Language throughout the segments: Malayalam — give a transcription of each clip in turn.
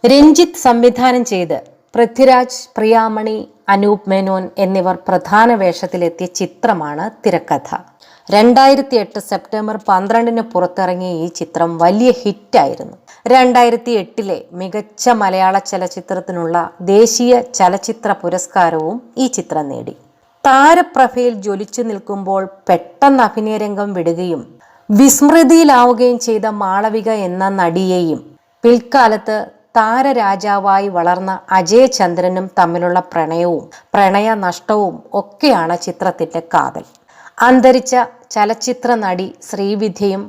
രഞ്ജിത്ത് സംവിധാനം ചെയ്ത് പൃഥ്വിരാജ്, പ്രിയാമണി, അനൂപ് മേനോൻ എന്നിവർ പ്രധാന വേഷത്തിലെത്തിയ ചിത്രമാണ് തിരക്കഥ. 2008 സെപ്റ്റംബർ 12 പുറത്തിറങ്ങിയ ഈ ചിത്രം വലിയ ഹിറ്റായിരുന്നു. 2008 മികച്ച മലയാള ചലച്ചിത്രത്തിനുള്ള ദേശീയ ചലച്ചിത്ര പുരസ്കാരവും ഈ ചിത്രം നേടി. താരപ്രഭയിൽ ജ്വലിച്ചു നിൽക്കുമ്പോൾ പെട്ടെന്ന് അഭിനയരംഗം വിടുകയും വിസ്മൃതിയിലാവുകയും ചെയ്ത മാളവിക എന്ന നടിയെയും പിൽക്കാലത്ത് താരരാജാവായി വളർന്ന അജയ് ചന്ദ്രനും തമ്മിലുള്ള പ്രണയവും പ്രണയനഷ്ടവും ഒക്കെയാണ് ചിത്രത്തിൻ്റെ കാതൽ. അന്തരിച്ച ചലച്ചിത്ര നടി ശ്രീവിദ്യയും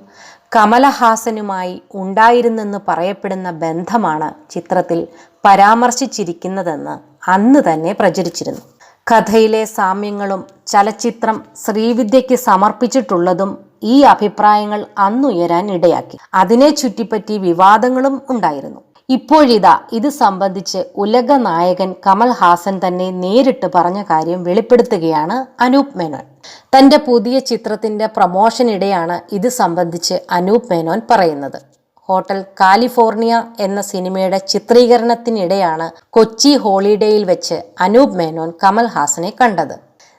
കമലഹാസനുമായി ഉണ്ടായിരുന്നെന്ന് പറയപ്പെടുന്ന ബന്ധമാണ് ചിത്രത്തിൽ പരാമർശിച്ചിരിക്കുന്നതെന്ന് അന്ന് തന്നെ പ്രചരിച്ചിരുന്നു. കഥയിലെ സാമ്യങ്ങളും ചലച്ചിത്രം ശ്രീവിദ്യയ്ക്ക് സമർപ്പിച്ചിട്ടുള്ളതും ഈ അഭിപ്രായങ്ങൾ അന്നുയരാൻ ഇടയാക്കി. അതിനെ ചുറ്റിപ്പറ്റി വിവാദങ്ങളും ഉണ്ടായിരുന്നു. ഇപ്പോഴിതാ ഇത് സംബന്ധിച്ച് ഉലക നായകൻ കമൽഹാസൻ തന്നെ നേരിട്ട് പറഞ്ഞ കാര്യം വെളിപ്പെടുത്തുകയാണ് അനൂപ് മേനോൻ. തൻ്റെ പുതിയ ചിത്രത്തിൻ്റെ പ്രമോഷനിടെയാണ് ഇത് സംബന്ധിച്ച് അനൂപ് മേനോൻ പറയുന്നത്. ഹോട്ടൽ കാലിഫോർണിയ എന്ന സിനിമയുടെ ചിത്രീകരണത്തിനിടെയാണ് കൊച്ചി ഹോളിഡേയിൽ വെച്ച് അനൂപ് മേനോൻ കമൽഹാസനെ കണ്ടത്.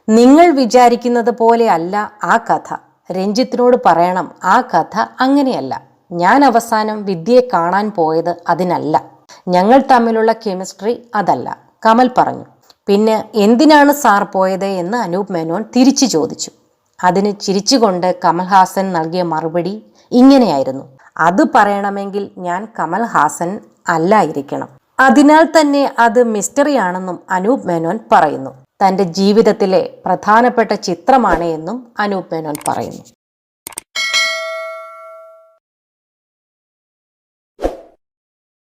നിങ്ങൾ വിചാരിക്കുന്നത് പോലെ അല്ല ആ കഥ. രഞ്ജിത്തിനോട് പറയണം, ആ കഥ അങ്ങനെയല്ല. ഞാൻ അവസാനം വിദ്യയെ കാണാൻ പോയത് അതിനല്ല. ഞങ്ങൾ തമ്മിലുള്ള കെമിസ്ട്രി അതല്ല, കമൽ പറഞ്ഞു. പിന്നെ എന്തിനാണ് സാർ പോയത് എന്ന് അനൂപ് മേനോൻ തിരിച്ചു ചോദിച്ചു. അതിന് ചിരിച്ചുകൊണ്ട് കമൽഹാസൻ നൽകിയ മറുപടി ഇങ്ങനെയായിരുന്നു: അത് പറയണമെങ്കിൽ ഞാൻ കമൽഹാസൻ അല്ലായിരിക്കണം. അതിനാൽ തന്നെ അത് മിസ്റ്ററിയാണെന്നും അനൂപ് മേനോൻ പറയുന്നു. തൻ്റെ ജീവിതത്തിലെ പ്രധാനപ്പെട്ട ചിത്രമാണ് എന്നും അനൂപ് മേനോൻ പറയുന്നു.